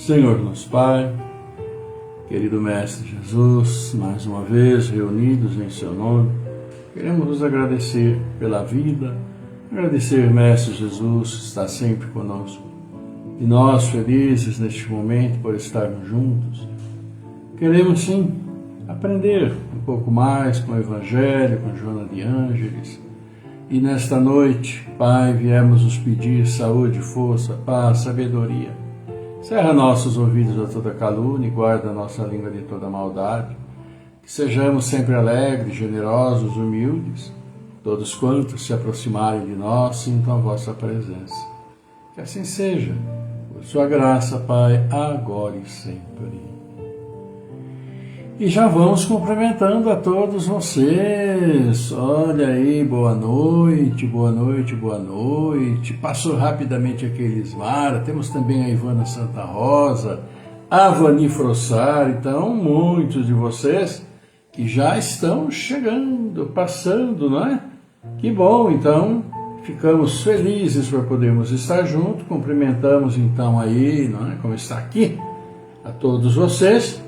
Senhor nosso Pai, querido Mestre Jesus, mais uma vez reunidos em Seu nome, queremos nos agradecer pela vida, agradecer, Mestre Jesus, que está sempre conosco. E nós, felizes neste momento por estarmos juntos, queremos sim aprender um pouco mais com o Evangelho, com Joana de Ângeles. E nesta noite, Pai, viemos nos pedir saúde, força, paz, sabedoria. Cerra nossos ouvidos a toda calúnia e guarda nossa língua de toda maldade. Que sejamos sempre alegres, generosos, humildes. Todos quantos se aproximarem de nós sintam a vossa presença. Que assim seja, por sua graça, Pai, agora e sempre. E já vamos cumprimentando a todos vocês. Olha aí, boa noite, boa noite, boa noite. Passou rapidamente aqui Elismara, temos também a Ivana Santa Rosa, a Vani Frossar, então muitos de vocês que já estão chegando, passando, não é? Que bom, então ficamos felizes por podermos estar juntos, cumprimentamos então aí, não é? Como está aqui, a todos vocês.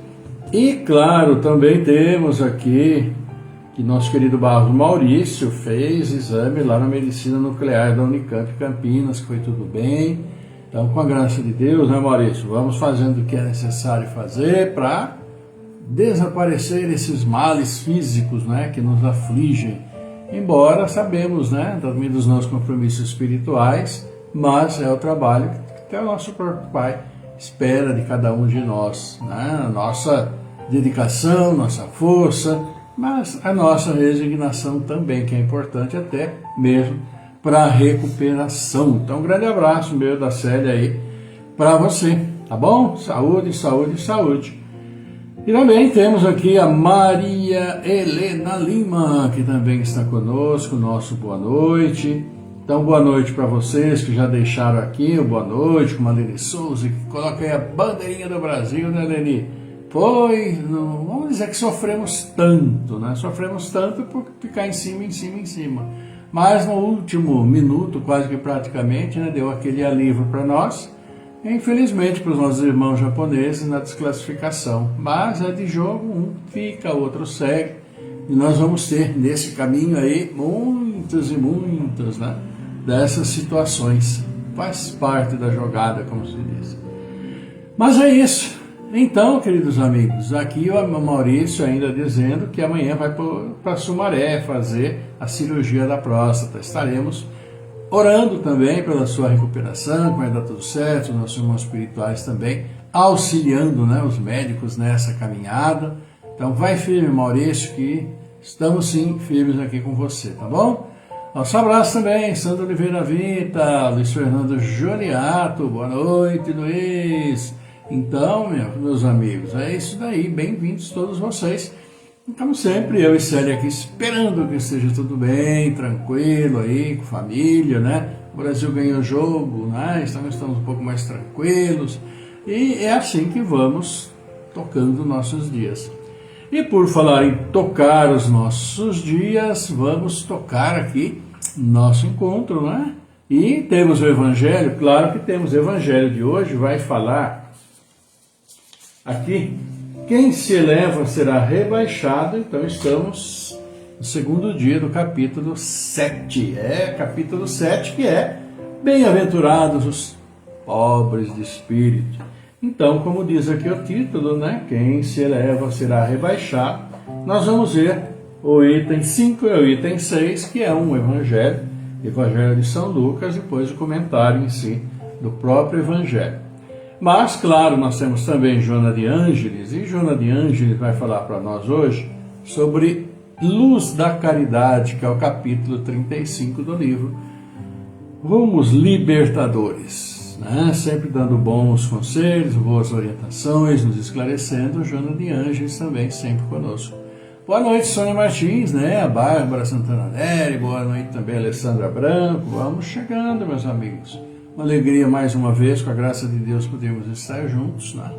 E claro, também temos aqui que nosso querido Barros Maurício fez exame lá na Medicina Nuclear da Unicamp Campinas, que foi tudo bem. Então, com a graça de Deus, né, Maurício, vamos fazendo o que é necessário fazer para desaparecer esses males físicos, né, que nos afligem. Embora sabemos, né, também dos nossos compromissos espirituais, mas é o trabalho que o nosso próprio Pai espera de cada um de nós, né? A nossa dedicação, nossa força, mas a nossa resignação também, que é importante até mesmo para a recuperação. Então, um grande abraço meu da Célia aí para você, tá bom? Saúde, saúde, saúde. E também temos aqui a Maria Helena Lima, que também está conosco, nosso boa noite. Então, boa noite para vocês que já deixaram aqui, boa noite, com a Leni Souza, que coloca aí a bandeirinha do Brasil, né, Leni? Pois, vamos dizer que sofremos tanto, né? Sofremos tanto por ficar em cima. Mas no último minuto, quase que praticamente, né, deu aquele alívio para nós, e, infelizmente para os nossos irmãos japoneses na desclassificação. Mas é de jogo, um fica, o outro segue, e nós vamos ter nesse caminho aí muitas e muitas, né, dessas situações. Faz parte da jogada, como se diz. Mas é isso. Então, queridos amigos, aqui o Maurício ainda dizendo que amanhã vai para Sumaré fazer a cirurgia da próstata. Estaremos orando também pela sua recuperação, que vai dar tudo certo, os nossos irmãos espirituais também auxiliando, né, os médicos nessa caminhada. Então vai firme, Maurício, que estamos sim firmes aqui com você, tá bom? Nosso abraço também, Sandro Oliveira Vita, Luiz Fernando Joniato, boa noite, Luiz. Então, meus amigos, é isso daí, bem-vindos todos vocês. Como sempre, eu e Célia aqui esperando que esteja tudo bem, tranquilo aí, com família, né? O Brasil ganhou o jogo, né? Então estamos um pouco mais tranquilos. E é assim que vamos tocando nossos dias. E por falar em tocar os nossos dias, vamos tocar aqui nosso encontro, né? E temos o Evangelho, claro que temos o Evangelho de hoje, vai falar aqui, quem se eleva será rebaixado. Então estamos no segundo dia do capítulo 7. Capítulo 7 que é bem-aventurados os pobres de espírito. Então, como diz aqui o título, né? Quem se eleva será rebaixado. Nós vamos ver o item 5 e o item 6, que é um evangelho de São Lucas, depois o comentário em si do próprio evangelho. Mas, claro, nós temos também Joana de Ângeles, e Joana de Ângeles vai falar para nós hoje sobre Luz da Caridade, que é o capítulo 35 do livro Rumos Libertadores, né? Sempre dando bons conselhos, boas orientações, nos esclarecendo. Joana de Ângeles também sempre conosco. Boa noite, Sônia Martins, né? A Bárbara Santana Neri, boa noite também, Alessandra Branco. Vamos chegando, meus amigos. Uma alegria mais uma vez, com a graça de Deus, podermos estar juntos, né?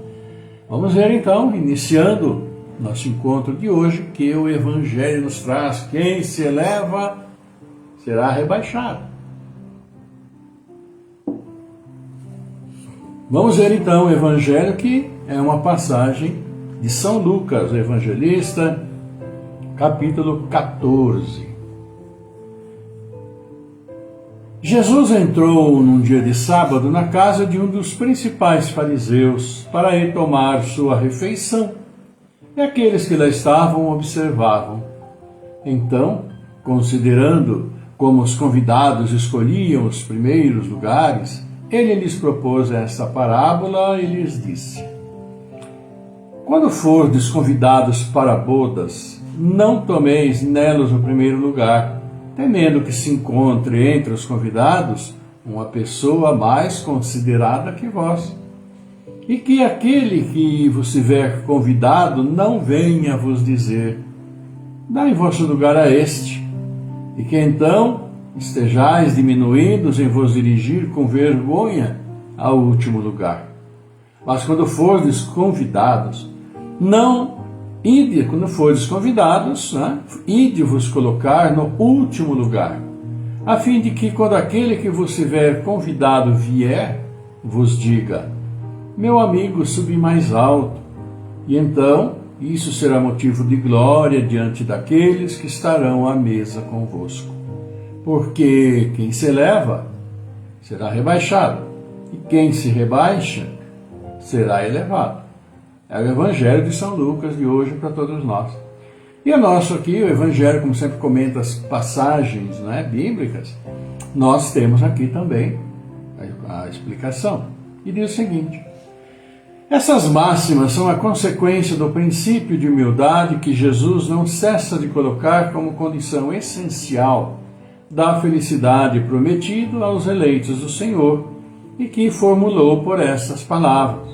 Vamos ver então, iniciando nosso encontro de hoje, que o Evangelho nos traz. Quem se eleva será rebaixado. Vamos ver então o Evangelho, que é uma passagem de São Lucas, o evangelista, capítulo 14. Jesus entrou num dia de sábado na casa de um dos principais fariseus para ir tomar sua refeição, e aqueles que lá estavam observavam. Então, considerando como os convidados escolhiam os primeiros lugares, ele lhes propôs esta parábola e lhes disse: quando fordes convidados para bodas, não tomeis nelas o primeiro lugar, temendo que se encontre entre os convidados uma pessoa mais considerada que vós, e que aquele que vos tiver convidado não venha vos dizer: dai vosso lugar a este, e que então estejais diminuídos em vos dirigir com vergonha ao último lugar. Mas quando fordes convidados, ide vos colocar no último lugar, a fim de que quando aquele que vos tiver convidado vier, vos diga: meu amigo, subi mais alto, e então isso será motivo de glória diante daqueles que estarão à mesa convosco. Porque quem se eleva será rebaixado, e quem se rebaixa será elevado. É o Evangelho de São Lucas de hoje para todos nós. E o nosso aqui, o Evangelho, como sempre comenta as passagens bíblicas, nós temos aqui também a explicação. E diz o seguinte: essas máximas são a consequência do princípio de humildade que Jesus não cessa de colocar como condição essencial da felicidade prometida aos eleitos do Senhor, e que formulou por estas palavras: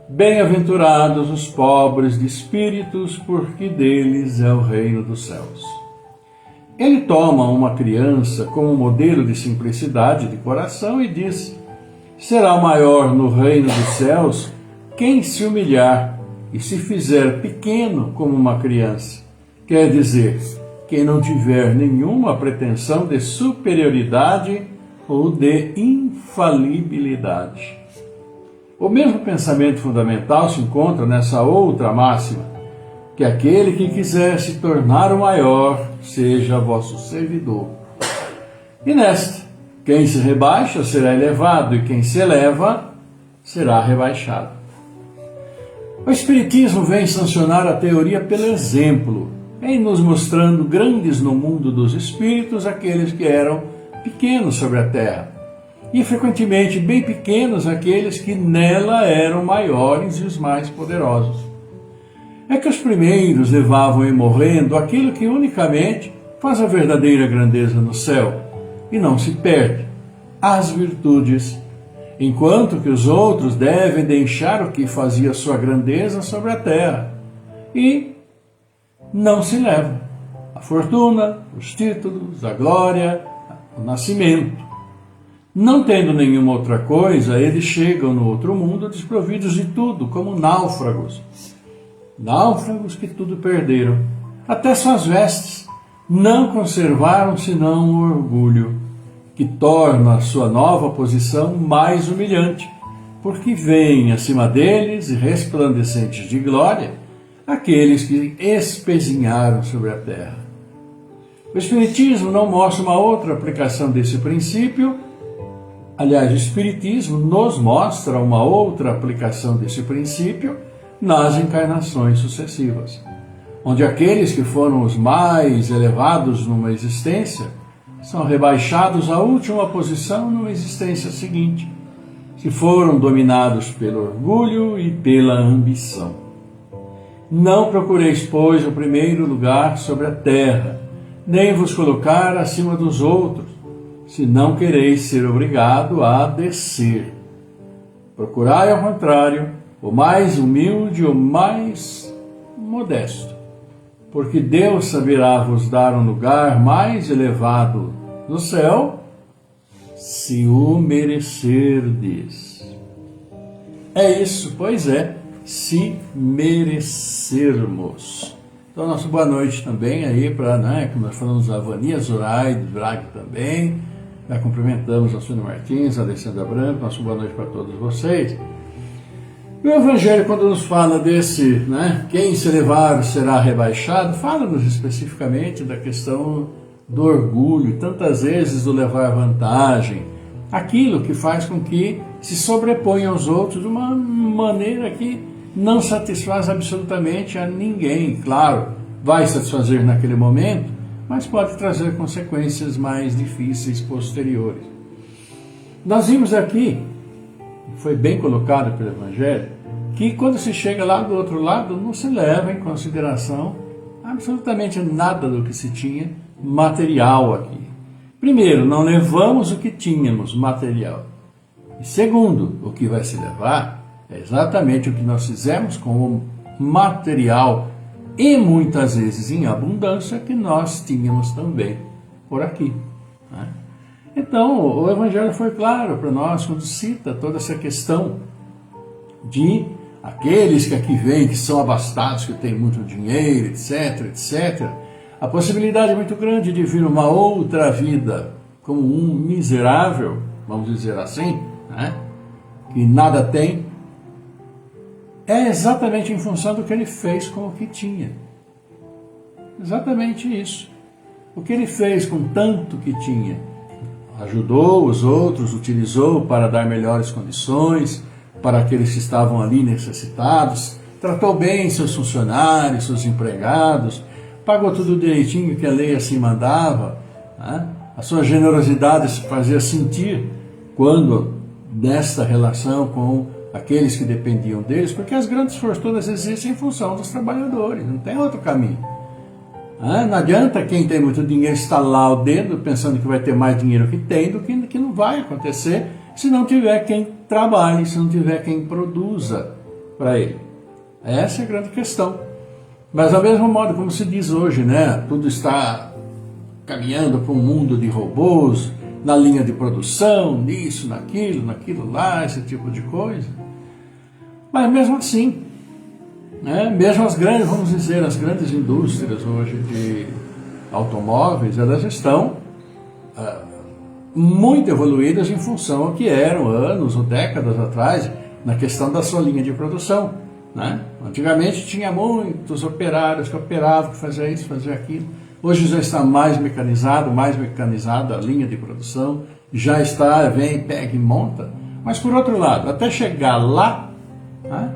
bem-aventurados os pobres de espíritos, porque deles é o reino dos céus. Ele toma uma criança como modelo de simplicidade de coração e diz: será o maior no reino dos céus quem se humilhar e se fizer pequeno como uma criança. Quer dizer, quem não tiver nenhuma pretensão de superioridade ou de infalibilidade. O mesmo pensamento fundamental se encontra nessa outra máxima: que aquele que quiser se tornar o maior, seja vosso servidor. E nesta, quem se rebaixa será elevado, e quem se eleva será rebaixado. O Espiritismo vem sancionar a teoria pelo exemplo, em nos mostrando grandes no mundo dos espíritos aqueles que eram pequenos sobre a terra, e frequentemente bem pequenos aqueles que nela eram maiores e os mais poderosos. É que os primeiros levavam em morrendo aquilo que unicamente faz a verdadeira grandeza no céu, e não se perde: as virtudes, enquanto que os outros devem deixar o que fazia sua grandeza sobre a terra, e não se leva a fortuna, os títulos, a glória, o nascimento. Não tendo nenhuma outra coisa, eles chegam no outro mundo desprovidos de tudo, como náufragos. Náufragos que tudo perderam, até suas vestes. Não conservaram senão o orgulho, que torna a sua nova posição mais humilhante, porque vêm acima deles, resplandecentes de glória, aqueles que espezinharam sobre a terra. O Espiritismo não mostra uma outra aplicação desse princípio. Aliás, o Espiritismo nos mostra uma outra aplicação desse princípio nas encarnações sucessivas, onde aqueles que foram os mais elevados numa existência são rebaixados à última posição numa existência seguinte, se foram dominados pelo orgulho e pela ambição. Não procureis, pois, o primeiro lugar sobre a terra, nem vos colocar acima dos outros, se não quereis ser obrigado a descer. Procurai, ao contrário, o mais humilde, o mais modesto, porque Deus saberá vos dar um lugar mais elevado no céu, se o merecerdes. É isso, pois é, se merecermos. Então, nossa boa noite também aí para, como nós falamos, a Vania Zoraide Braga também, Já cumprimentamos a Sônia Martins, a Alessandra Branco, nossa boa noite para todos vocês. E o Evangelho, quando nos fala desse, né, quem se elevar será rebaixado, fala-nos especificamente da questão do orgulho, tantas vezes do levar vantagem, aquilo que faz com que se sobreponha aos outros de uma maneira que não satisfaz absolutamente a ninguém. Claro, vai satisfazer naquele momento, mas pode trazer consequências mais difíceis posteriores. Nós vimos aqui, foi bem colocado pelo Evangelho, que quando se chega lá do outro lado, não se leva em consideração absolutamente nada do que se tinha material aqui. Primeiro, não levamos o que tínhamos material. E segundo, o que vai se levar é exatamente o que nós fizemos com o material e muitas vezes em abundância que nós tínhamos também por aqui, né? Então, o Evangelho foi claro para nós quando cita toda essa questão de aqueles que aqui vêm, que são abastados, que têm muito dinheiro, etc, etc. A possibilidade é muito grande de vir uma outra vida como um miserável, vamos dizer assim, né? Que nada tem, é exatamente em função do que ele fez com o que tinha. Exatamente isso. O que ele fez com tanto que tinha. Ajudou os outros, utilizou para dar melhores condições para aqueles que estavam ali necessitados, tratou bem seus funcionários, seus empregados, pagou tudo direitinho que a lei assim mandava, né? A sua generosidade se fazia sentir quando nesta relação com aqueles que dependiam deles, porque as grandes fortunas existem em função dos trabalhadores, não tem outro caminho. Não adianta quem tem muito dinheiro estalar o dedo pensando que vai ter mais dinheiro que tem do que não vai acontecer se não tiver quem trabalhe, se não tiver quem produza para ele. Essa é a grande questão. Mas ao mesmo modo, como se diz hoje, né, tudo está caminhando para um mundo de robôs, na linha de produção, nisso, naquilo lá, esse tipo de coisa. Mas mesmo assim, né, mesmo as grandes, vamos dizer, as grandes indústrias hoje de automóveis, elas estão muito evoluídas em função ao que eram anos ou décadas atrás, na questão da sua linha de produção, né? Antigamente tinha muitos operários que operavam, que faziam isso, faziam aquilo. Hoje já está mais mecanizada a linha de produção, já está, vem, pega e monta. Mas por outro lado, até chegar lá, né,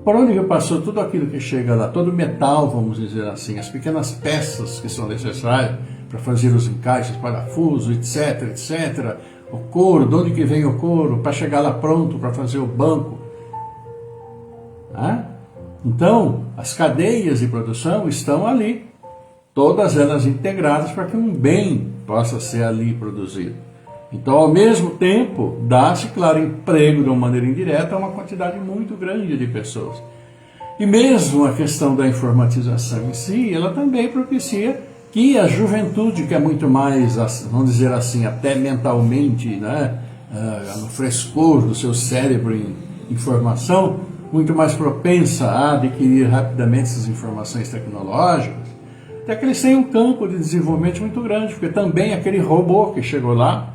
por onde passou tudo aquilo que chega lá, todo o metal, vamos dizer assim, as pequenas peças que são necessárias para fazer os encaixes, parafusos, etc, etc, o couro, de onde que vem o couro, para chegar lá pronto para fazer o banco. Né? Então, as cadeias de produção estão ali, todas elas integradas para que um bem possa ser ali produzido. Então, ao mesmo tempo, dá-se, claro, emprego de uma maneira indireta a uma quantidade muito grande de pessoas. E mesmo a questão da informatização em si, ela também propicia que a juventude, que é muito mais, vamos dizer assim, até mentalmente, né, no frescor do seu cérebro em informação, muito mais propensa a adquirir rapidamente essas informações tecnológicas, até que eles têm um campo de desenvolvimento muito grande, porque também aquele robô que chegou lá,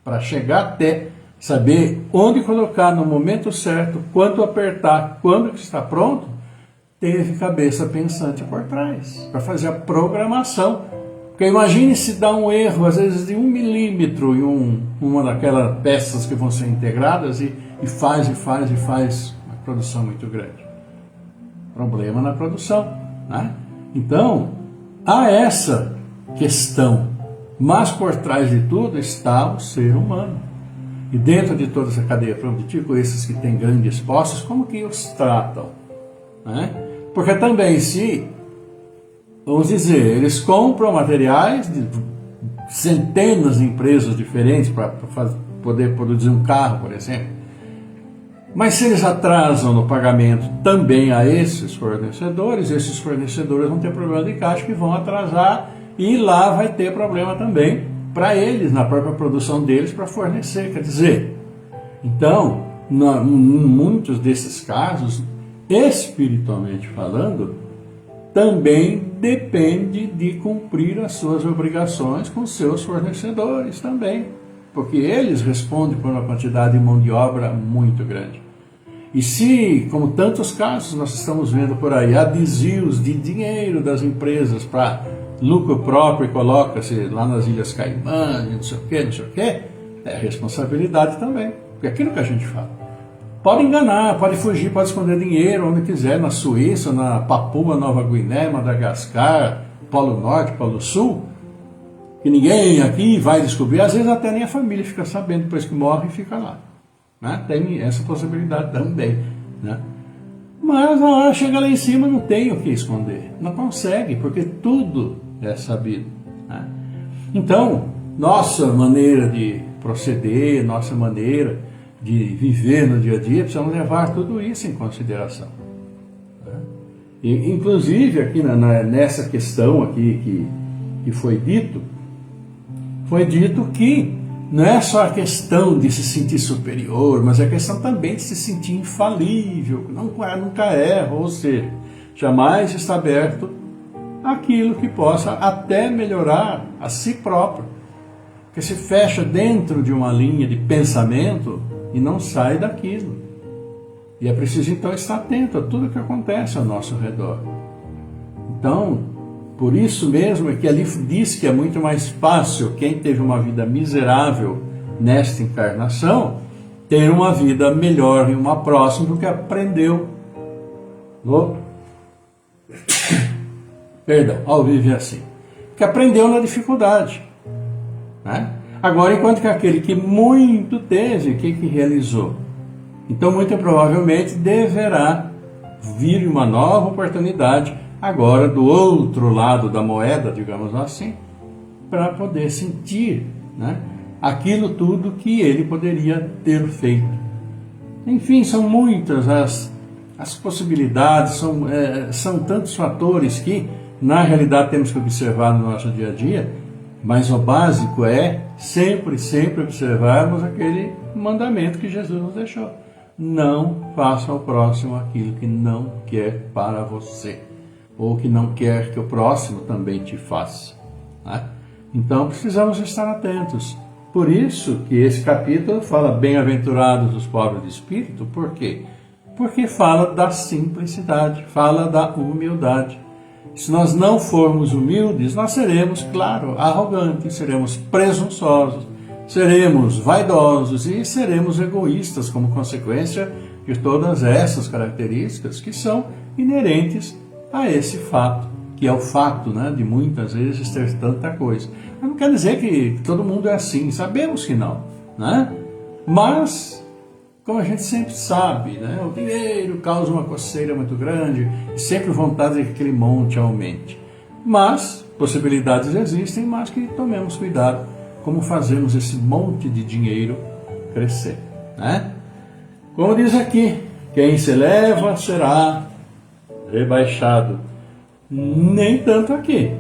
para chegar até saber onde colocar no momento certo, quanto apertar, quando que está pronto, teve cabeça pensante por trás, para fazer a programação. Porque imagine se dá um erro, às vezes de 1 milímetro em uma daquelas peças que vão ser integradas e faz uma produção muito grande. Problema na produção, né? Então, há essa questão, mas por trás de tudo está o ser humano. E dentro de toda essa cadeia produtiva, esses que têm grandes posses, como que os tratam? Né? Porque também se, vamos dizer, eles compram materiais de centenas de empresas diferentes para poder produzir um carro, por exemplo. Mas se eles atrasam no pagamento também a esses fornecedores vão ter problema de caixa que vão atrasar e lá vai ter problema também para eles, na própria produção deles, para fornecer. Quer dizer, então, em muitos desses casos, espiritualmente falando, também depende de cumprir as suas obrigações com seus fornecedores também. porque eles respondem por uma quantidade de mão de obra muito grande. E se, como tantos casos nós estamos vendo por aí, há desvios de dinheiro das empresas para lucro próprio e coloca-se lá nas Ilhas Caimã, não sei o quê, é responsabilidade também, porque é aquilo que a gente fala. Pode enganar, pode fugir, pode esconder dinheiro onde quiser, na Suíça, na Papua Nova Guiné, Madagascar, Polo Norte, Polo Sul, que ninguém aqui vai descobrir, às vezes até nem a família fica sabendo, depois que morre e fica lá. Né? Tem essa possibilidade também. Né? Mas na hora chega lá em cima não tem o que esconder, não consegue, porque tudo é sabido. Né? Então, nossa maneira de proceder, nossa maneira de viver no dia a dia, precisamos levar tudo isso em consideração. Né? E, inclusive, aqui nessa questão aqui que foi dito que não é só a questão de se sentir superior, mas é a questão também de se sentir infalível, nunca erra, ou seja, jamais está aberto àquilo que possa até melhorar a si próprio, que se fecha dentro de uma linha de pensamento e não sai daquilo. E é preciso então estar atento a tudo que acontece ao nosso redor. Então, por isso mesmo é que ali diz que é muito mais fácil quem teve uma vida miserável nesta encarnação ter uma vida melhor em uma próxima do que aprendeu ao viver assim. Que aprendeu na dificuldade. Né? Agora, enquanto que aquele que muito teve, o que realizou? Então, muito provavelmente, deverá vir uma nova oportunidade, agora do outro lado da moeda, digamos assim, para poder sentir, né, aquilo tudo que ele poderia ter feito. Enfim, são muitas as possibilidades, são tantos fatores que, na realidade, temos que observar no nosso dia a dia, mas o básico é sempre observarmos aquele mandamento que Jesus nos deixou. Não faça ao próximo aquilo que não quer para você, ou que não quer que o próximo também te faça. Né? Então precisamos estar atentos. Por isso que esse capítulo fala bem-aventurados os pobres de espírito. Por quê? Porque fala da simplicidade, fala da humildade. Se nós não formos humildes, nós seremos, claro, arrogantes, seremos presunçosos, seremos vaidosos e seremos egoístas como consequência de todas essas características que são inerentes a esse fato, que é o fato, né, de muitas vezes ter tanta coisa. Mas não quer dizer que todo mundo é assim, sabemos que não, né? Mas, como a gente sempre sabe, né, o dinheiro causa uma coceira muito grande e sempre vontade de que aquele monte aumente. Mas possibilidades existem, mas que tomemos cuidado como fazemos esse monte de dinheiro crescer. Né? Como diz aqui, quem se eleva será rebaixado. Nem tanto aqui,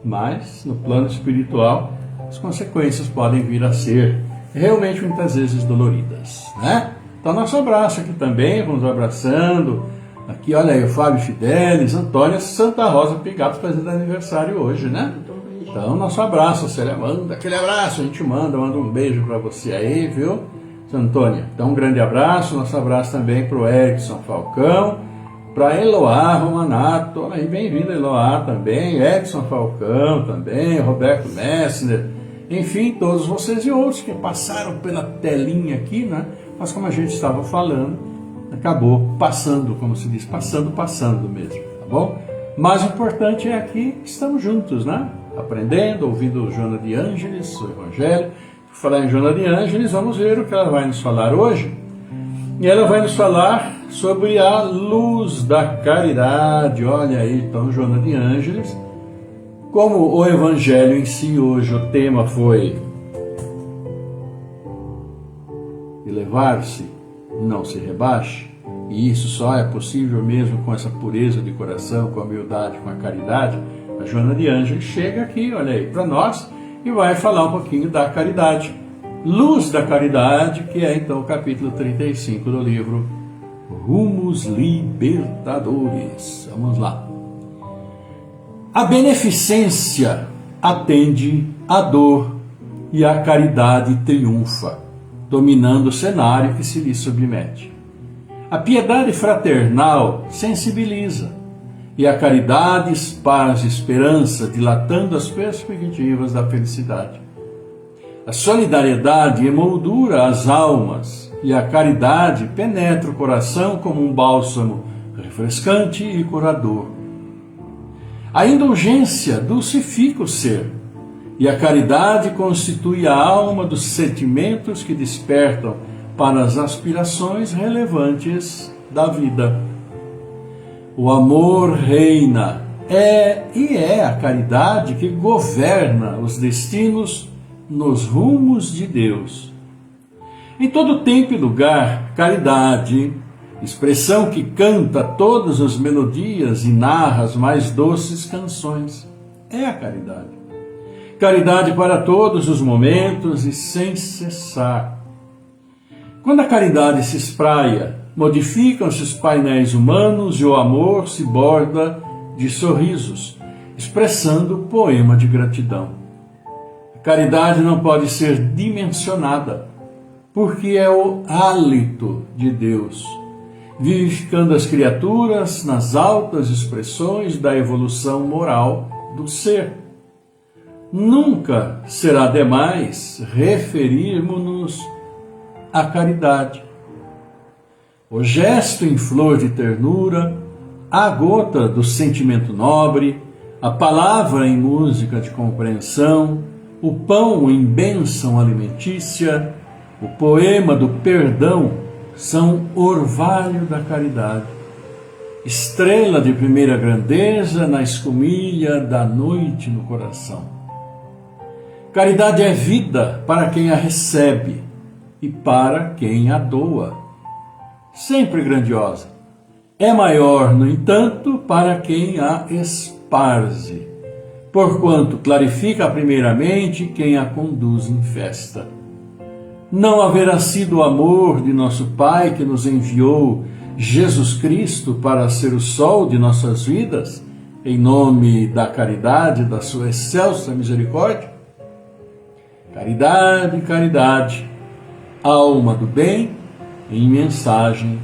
mas no plano espiritual as consequências podem vir a ser realmente muitas vezes doloridas. Né? Então nosso abraço aqui também, vamos abraçando. Aqui, olha aí, o Fábio Fidelis, Antônia Santa Rosa Pigato fazendo aniversário hoje, né? Então, nosso abraço, Célia, manda aquele abraço, a gente manda um beijo para você aí, viu, Antônia? Então, um grande abraço, nosso abraço também para o Edson Falcão, para Eloá Romanato, olha aí, bem-vindo Eloá também, Edson Falcão também, Roberto Messner, enfim, todos vocês e outros que passaram pela telinha aqui, né? Mas como a gente estava falando, acabou passando, como se diz, passando mesmo, tá bom? Mas o importante é que estamos juntos, né? Aprendendo, ouvindo Joana de Ângeles, o Evangelho. Por falar em Joana de Ângeles, vamos ver o que ela vai nos falar hoje. E ela vai nos falar sobre a luz da caridade. Olha aí, então, Joana de Ângeles. Como o Evangelho em si, hoje o tema foi elevar-se, não se rebaixe. E isso só é possível mesmo com essa pureza de coração, com a humildade, com a caridade. A Joana de Ângeles chega aqui, olha aí, para nós e vai falar um pouquinho da caridade. Luz da caridade, que é então o capítulo 35 do livro Rumos Libertadores. Vamos lá. A beneficência atende à dor e a caridade triunfa, dominando o cenário que se lhe submete. A piedade fraternal sensibiliza, e a caridade esparge esperança, dilatando as perspectivas da felicidade. A solidariedade emoldura as almas, e a caridade penetra o coração como um bálsamo refrescante e curador. A indulgência dulcifica o ser, e a caridade constitui a alma dos sentimentos que despertam para as aspirações relevantes da vida. O amor reina, é a caridade que governa os destinos nos rumos de Deus. Em todo tempo e lugar, caridade, expressão que canta todas as melodias e narra as mais doces canções, é a caridade. Caridade para todos os momentos e sem cessar. Quando a caridade se espraia, modificam-se os painéis humanos e o amor se borda de sorrisos, expressando poema de gratidão. A caridade não pode ser dimensionada, porque é o hálito de Deus, vivificando as criaturas nas altas expressões da evolução moral do ser. Nunca será demais referirmos-nos à caridade. O gesto em flor de ternura, a gota do sentimento nobre, a palavra em música de compreensão, o pão em bênção alimentícia, o poema do perdão são orvalho da caridade, estrela de primeira grandeza na escumilha da noite no coração. Caridade é vida para quem a recebe e para quem a doa. Sempre grandiosa. É maior, no entanto, para quem a esparze, porquanto clarifica primeiramente quem a conduz em festa. Não haverá sido o amor de nosso Pai que nos enviou Jesus Cristo para ser o sol de nossas vidas, em nome da caridade, da sua excelsa misericórdia? Caridade, caridade, alma do bem em mensagem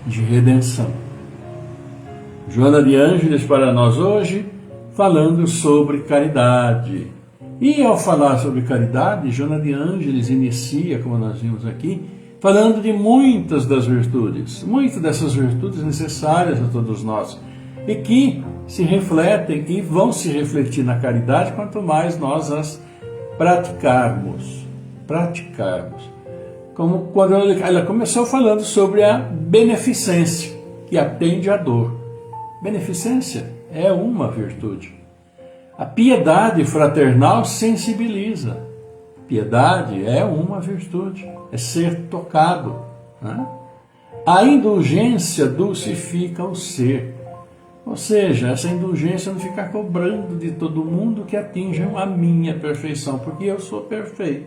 de redenção. Joana de Ângeles para nós hoje, falando sobre caridade. E ao falar sobre caridade, Joana de Ângeles inicia, como nós vimos aqui, falando de muitas das virtudes, muitas dessas virtudes necessárias a todos nós, e que se refletem e vão se refletir na caridade quanto mais nós as praticarmos. Como quando ela começou falando sobre a beneficência, que atende à dor. Beneficência é uma virtude. A piedade fraternal sensibiliza. Piedade é uma virtude, é ser tocado, né? A indulgência dulcifica o ser. Ou seja, essa indulgência não ficar cobrando de todo mundo que atinjam a minha perfeição, porque eu sou perfeito.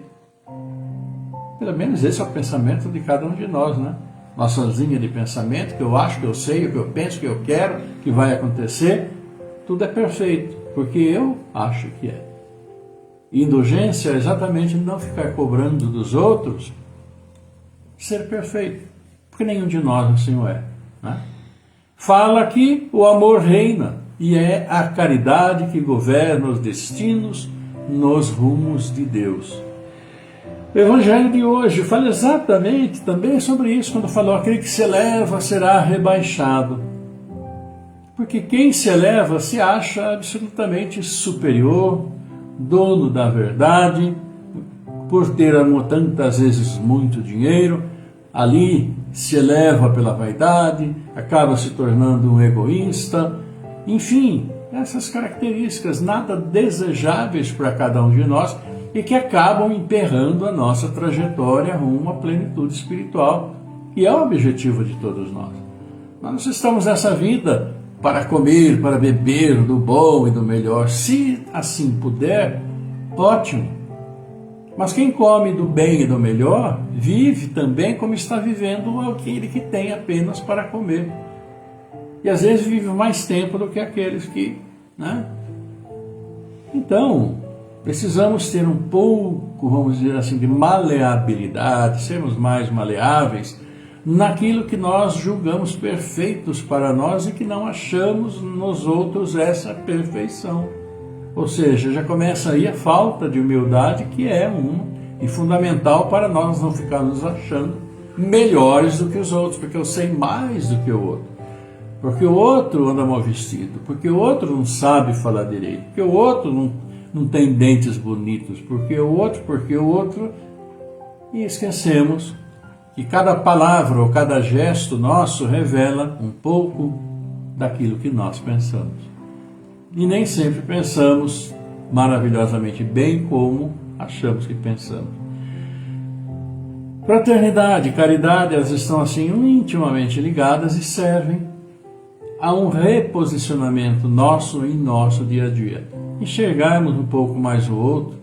Pelo menos esse é o pensamento de cada um de nós, né? Nossa linha de pensamento, que eu acho, que eu sei, o que eu penso, que eu quero, que vai acontecer, tudo é perfeito, porque eu acho que é. Indulgência é exatamente não ficar cobrando dos outros ser perfeito, porque nenhum de nós assim o é, né? Fala que o amor reina e é a caridade que governa os destinos nos rumos de Deus. O Evangelho de hoje fala exatamente também sobre isso, quando falou: aquele que se eleva será rebaixado. Porque quem se eleva se acha absolutamente superior, dono da verdade, por ter tantas vezes muito dinheiro, ali se eleva pela vaidade, acaba se tornando um egoísta, enfim, essas características nada desejáveis para cada um de nós e que acabam emperrando a nossa trajetória rumo à plenitude espiritual, que é o objetivo de todos nós. Nós estamos nessa vida para comer, para beber do bom e do melhor, se assim puder, ótimo. Mas quem come do bem e do melhor, vive também como está vivendo aquele que tem apenas para comer. E às vezes vive mais tempo do que aqueles que, né? Então, Precisamos ter um pouco, vamos dizer assim, de maleabilidade, sermos mais maleáveis naquilo que nós julgamos perfeitos para nós e que não achamos nos outros essa perfeição. Ou seja, já começa aí a falta de humildade, que é e fundamental para nós não ficarmos achando melhores do que os outros, porque eu sei mais do que o outro. Porque o outro anda mal vestido, porque o outro não sabe falar direito, porque o outro não tem dentes bonitos, porque o outro, e esquecemos que cada palavra ou cada gesto nosso revela um pouco daquilo que nós pensamos. E nem sempre pensamos maravilhosamente bem como achamos que pensamos. Fraternidade e caridade, elas estão assim intimamente ligadas e servem a um reposicionamento nosso em nosso dia a dia. Enxergarmos um pouco mais o outro,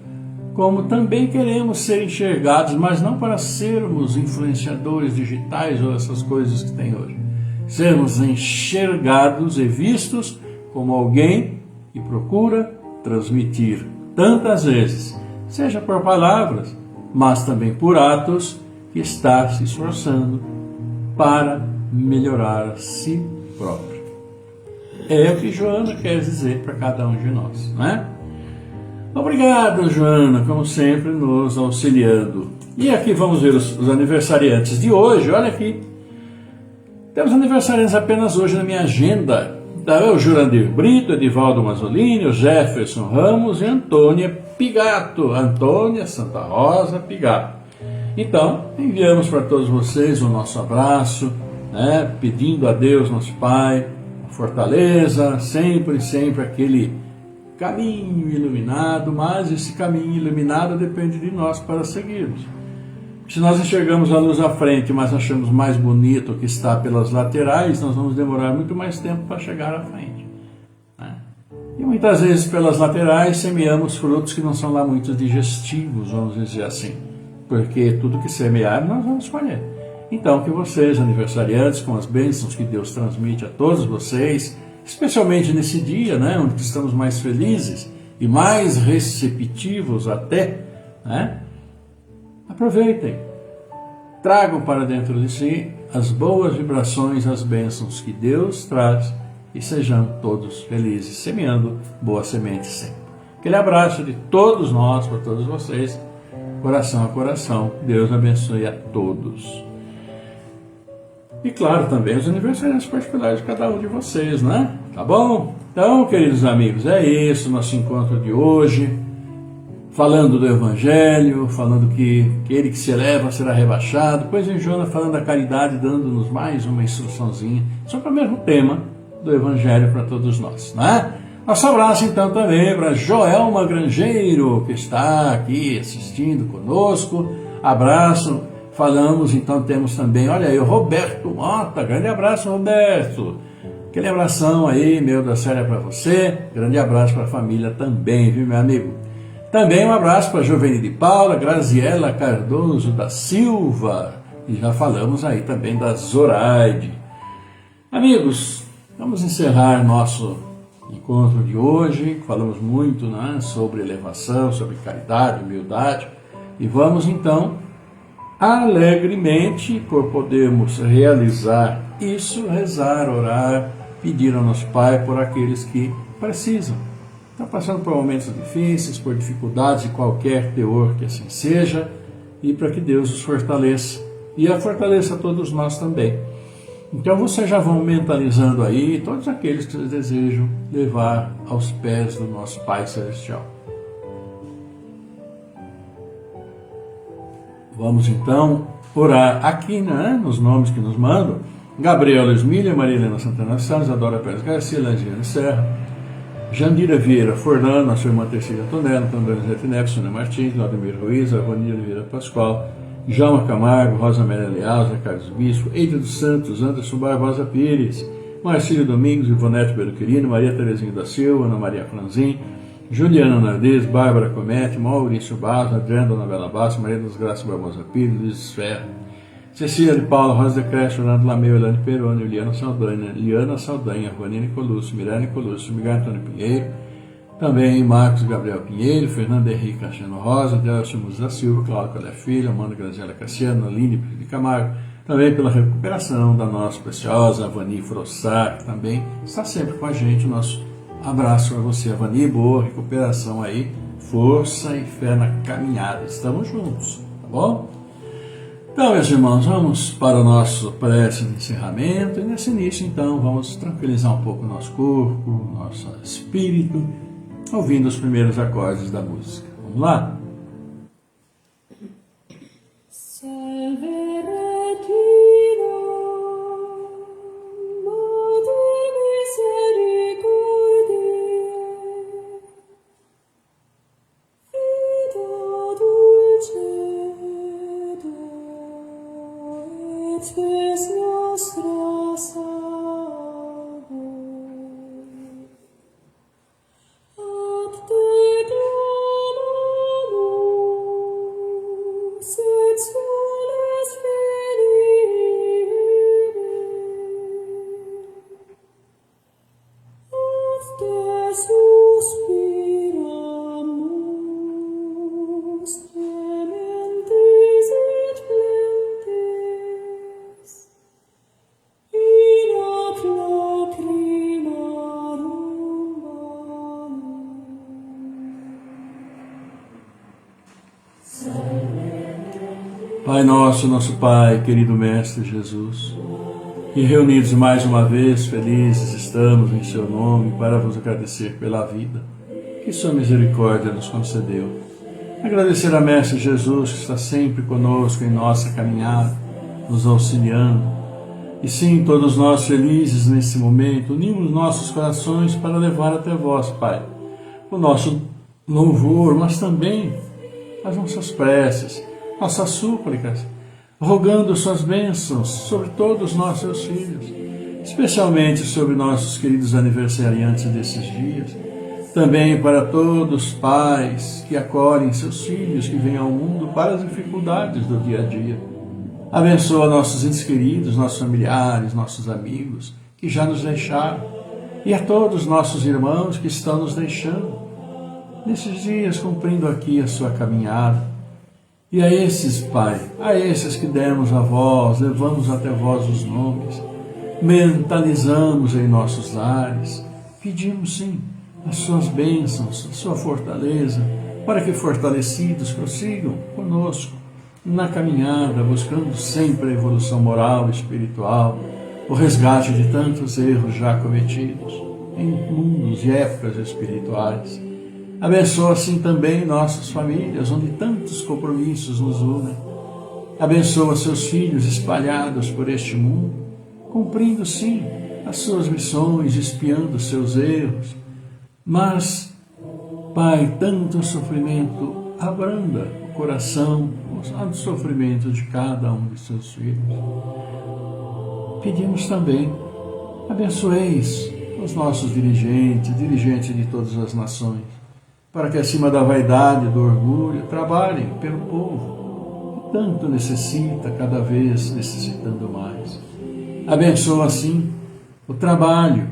como também queremos ser enxergados, mas não para sermos influenciadores digitais ou essas coisas que tem hoje. Sermos enxergados e vistos como alguém que procura transmitir tantas vezes, seja por palavras, mas também por atos, que está se esforçando para melhorar a si próprio. É o que Joana quer dizer para cada um de nós, né? Obrigado, Joana, como sempre, nos auxiliando. E aqui vamos ver os aniversariantes de hoje. Olha aqui, temos aniversariantes apenas hoje na minha agenda. O Jurandir Brito, Edivaldo Mazzolini, o Jefferson Ramos e Antônia Pigato. Antônia Santa Rosa Pigato. Então, enviamos para todos vocês o nosso abraço, né, pedindo a Deus, nosso Pai, fortaleza, sempre aquele caminho iluminado, mas esse caminho iluminado depende de nós para seguirmos. Se nós enxergamos a luz à frente, mas achamos mais bonito o que está pelas laterais, nós vamos demorar muito mais tempo para chegar à frente, né? E muitas vezes pelas laterais semeamos frutos que não são lá muito digestivos, vamos dizer assim, porque tudo que semear nós vamos colher. Então, que vocês, aniversariantes, com as bênçãos que Deus transmite a todos vocês, especialmente nesse dia, né, onde estamos mais felizes e mais receptivos até, né, aproveitem, tragam para dentro de si as boas vibrações, as bênçãos que Deus traz e sejam todos felizes, semeando boas sementes sempre. Aquele abraço de todos nós, para todos vocês, coração a coração. Deus abençoe a todos. E claro, também os aniversariantes particulares de cada um de vocês, né? Tá bom? Então, queridos amigos, é isso, nosso encontro de hoje. Falando do Evangelho, falando que aquele que se eleva será rebaixado. Depois em Joana falando da caridade, dando-nos mais uma instruçãozinha sobre o mesmo tema do Evangelho para todos nós, né? Nosso abraço então também para Joelma Grangeiro, que está aqui assistindo conosco. Abraço. Falamos, então temos também, olha aí, o Roberto Mota, grande abraço, Roberto. Aquele abração aí, meu da Séria para você, grande abraço para a família também, viu, meu amigo? Também um abraço para Jovene de Paula, Graziela Cardoso da Silva, e já falamos aí também da Zoraide. Amigos, vamos encerrar nosso encontro de hoje, falamos muito, né, sobre elevação, sobre caridade, humildade, e vamos então alegremente, por podermos realizar isso, rezar, orar, pedir ao nosso Pai por aqueles que precisam. Estão passando por momentos difíceis, por dificuldades de qualquer teor que assim seja, e para que Deus os fortaleça, e a fortaleça a todos nós também. Então vocês já vão mentalizando aí todos aqueles que vocês desejam levar aos pés do nosso Pai Celestial. Vamos então orar aqui, né, nos nomes que nos mandam: Gabriela Esmília, Maria Helena Santana Santos, Adora Pérez Garcia, Langiane Serra, Jandira Vieira Forlano, a sua irmã Terceira Tonello, Candônia Zete Neves, Sônia Martins, Vladimir Ruiz, Avani Oliveira Pascoal, Jalma Camargo, Rosa Amélia Leal, Zé Carlos Bispo, Eide dos Santos, Anderson Barbosa Pires, Marcílio Domingos, Ivonete Beluquerino, Maria Terezinha da Silva, Ana Maria Franzin, Juliana Nardes, Bárbara Comete, Maurício Barros, Adriana Dona Bela Basso, Maria das Graças Barbosa Pires, Luiz Ferro, Cecília de Paula, Rosa de Creche, Orlando Lameu, Elane Peroni, Liana Saldanha, Juanine Colucci, Mirane Colucci, Miguel Antônio Pinheiro, Também Marcos Gabriel Pinheiro, Fernando Henrique Cachano Rosa, Delcio Musa da Silva, Cláudio Calé Filho, Amanda Graziela Cassiano, Aline de Camargo, também pela recuperação da nossa preciosa Avani Frossar, que também está sempre com a gente. Nosso abraço para você, Avani, boa recuperação aí, força e fé na caminhada, estamos juntos, tá bom? Então, meus irmãos, vamos para o nosso prece de encerramento, e nesse início, então, vamos tranquilizar um pouco o nosso corpo, o nosso espírito, ouvindo os primeiros acordes da música. Vamos lá? Pai nosso, nosso Pai, querido Mestre Jesus, e reunidos mais uma vez, felizes estamos em Seu nome para vos agradecer pela vida que Sua misericórdia nos concedeu. Agradecer a Mestre Jesus que está sempre conosco em nossa caminhada, nos auxiliando. E sim, todos nós felizes nesse momento, unimos nossos corações para levar até vós, Pai, o nosso louvor, mas também as nossas preces, nossas súplicas, rogando suas bênçãos sobre todos os nossos filhos, especialmente sobre nossos queridos aniversariantes desses dias, também para todos os pais que acolhem seus filhos que vêm ao mundo para as dificuldades do dia a dia. Abençoa nossos entes queridos, nossos familiares, nossos amigos que já nos deixaram, e a todos os nossos irmãos que estão nos deixando nesses dias, cumprindo aqui a sua caminhada. E a esses, Pai, a esses que demos a vós, levamos até vós os nomes, mentalizamos em nossos lares, pedimos sim as suas bênçãos, a sua fortaleza, para que fortalecidos prossigam conosco na caminhada, buscando sempre a evolução moral e espiritual, o resgate de tantos erros já cometidos em mundos e épocas espirituais. Abençoa assim também nossas famílias, onde tantos compromissos nos unem. Abençoa seus filhos espalhados por este mundo, cumprindo sim as suas missões, espiando seus erros. Mas, Pai, tanto sofrimento abranda o coração, o sofrimento de cada um de seus filhos. Pedimos também, abençoeis os nossos dirigentes de todas as nações, para que acima da vaidade e do orgulho trabalhem pelo povo, que tanto necessita, cada vez necessitando mais. Abençoa assim o trabalho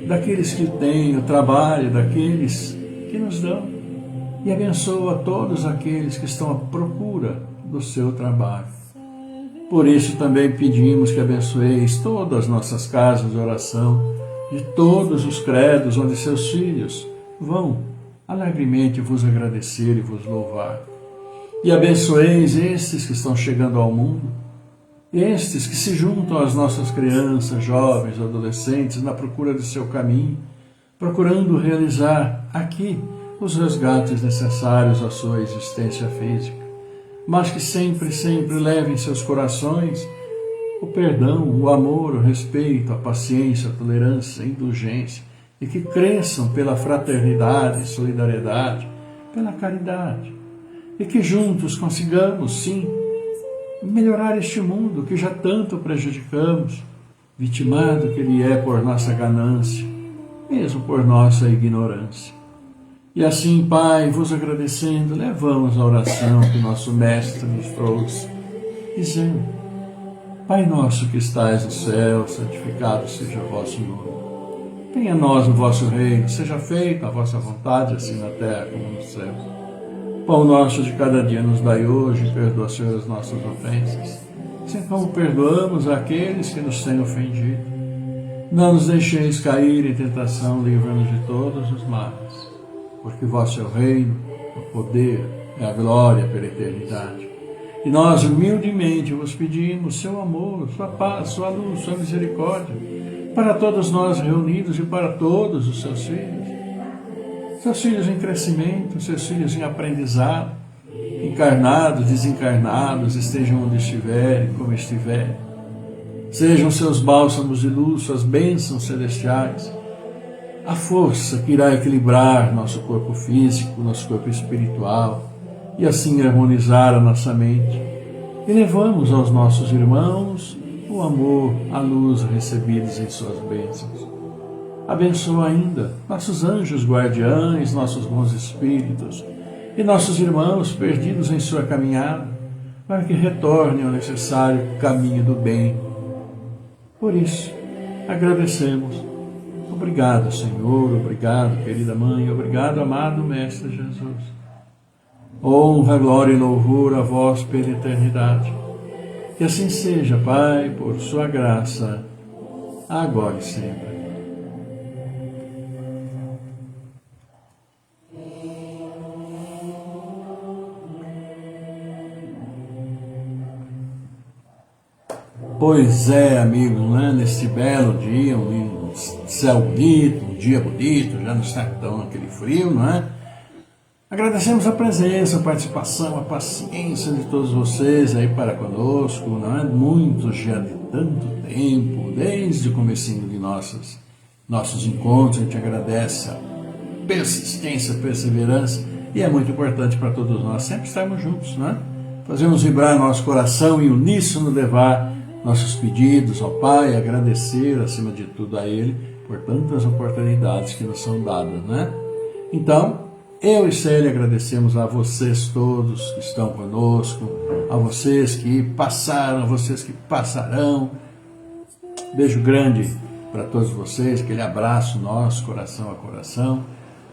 daqueles que têm, o trabalho daqueles que nos dão, e abençoa todos aqueles que estão à procura do seu trabalho. Por isso também pedimos que abençoeis todas as nossas casas de oração, de todos os credos onde seus filhos vão alegremente vos agradecer e vos louvar. E abençoeis estes que estão chegando ao mundo, estes que se juntam às nossas crianças, jovens, adolescentes, na procura de seu caminho, procurando realizar aqui os resgates necessários à sua existência física, mas que sempre, sempre levem em seus corações o perdão, o amor, o respeito, a paciência, a tolerância, a indulgência, e que cresçam pela fraternidade, solidariedade, pela caridade, e que juntos consigamos, sim, melhorar este mundo que já tanto prejudicamos, vitimado que ele é por nossa ganância, mesmo por nossa ignorância. E assim, Pai, vos agradecendo, levamos a oração que nosso Mestre nos trouxe, dizendo: Pai nosso que estais no céu, santificado seja o vosso nome. Venha a nós o vosso reino, seja feita a vossa vontade, assim na terra como no céu. Pão nosso de cada dia nos dai hoje, perdoa, Senhor, as nossas ofensas, assim como perdoamos aqueles que nos têm ofendido. Não nos deixeis cair em tentação, livra-nos de todos os males, porque vosso é o reino, o poder e a glória pela eternidade. E nós humildemente vos pedimos seu amor, sua paz, sua luz, sua misericórdia, para todos nós reunidos e para todos os seus filhos em crescimento, seus filhos em aprendizado, encarnados, desencarnados, estejam onde estiverem, como estiverem. Sejam seus bálsamos de luz, suas bênçãos celestiais, a força que irá equilibrar nosso corpo físico, nosso corpo espiritual, e assim harmonizar a nossa mente. E levamos aos nossos irmãos o amor, a luz recebidos em suas bênçãos. Abençoa ainda nossos anjos guardiães, nossos bons espíritos e nossos irmãos perdidos em sua caminhada, para que retornem ao necessário caminho do bem. Por isso, agradecemos. Obrigado, Senhor, obrigado, querida Mãe, obrigado, amado Mestre Jesus. Honra, glória e louvor a vós pela eternidade. Que assim seja, Pai, por sua graça, agora e sempre. Pois é, amigos, né? Neste belo dia, um céu bonito, um dia bonito, já não está tão aquele frio, não é? Agradecemos a presença, a participação, a paciência de todos vocês aí para conosco, não é? Muitos já de tanto tempo, desde o comecinho de nossos encontros, a gente agradece a persistência, a perseverança, e é muito importante para todos nós sempre estarmos juntos, não é? Fazemos vibrar nosso coração e uníssono levar nossos pedidos ao Pai, agradecer acima de tudo a Ele por tantas oportunidades que nos são dadas, né? Então, eu e Célia agradecemos a vocês todos que estão conosco, a vocês que passaram, a vocês que passarão. Beijo grande para todos vocês, aquele abraço nosso, coração a coração.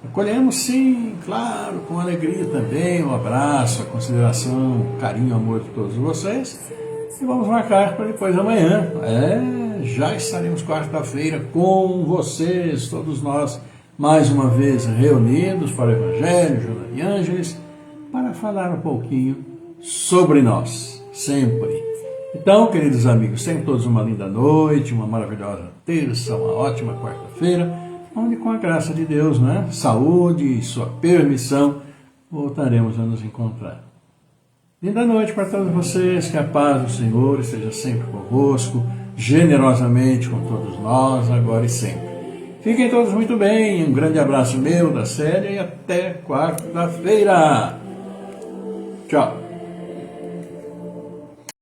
Acolhemos sim, claro, com alegria também, um abraço, a consideração, o carinho, o amor de todos vocês. E vamos marcar para depois amanhã. Já estaremos quarta-feira com vocês, todos nós, mais uma vez reunidos para o Evangelho, Joana de Ângeles, para falar um pouquinho sobre nós, sempre. Então, queridos amigos, tenham todos uma linda noite, uma maravilhosa terça, uma ótima quarta-feira, onde com a graça de Deus, né, saúde e sua permissão, voltaremos a nos encontrar. Linda noite para todos vocês, que a paz do Senhor esteja sempre convosco, generosamente com todos nós, agora e sempre. Fiquem todos muito bem, um grande abraço meu, da Célia, e até quarta-feira. Tchau.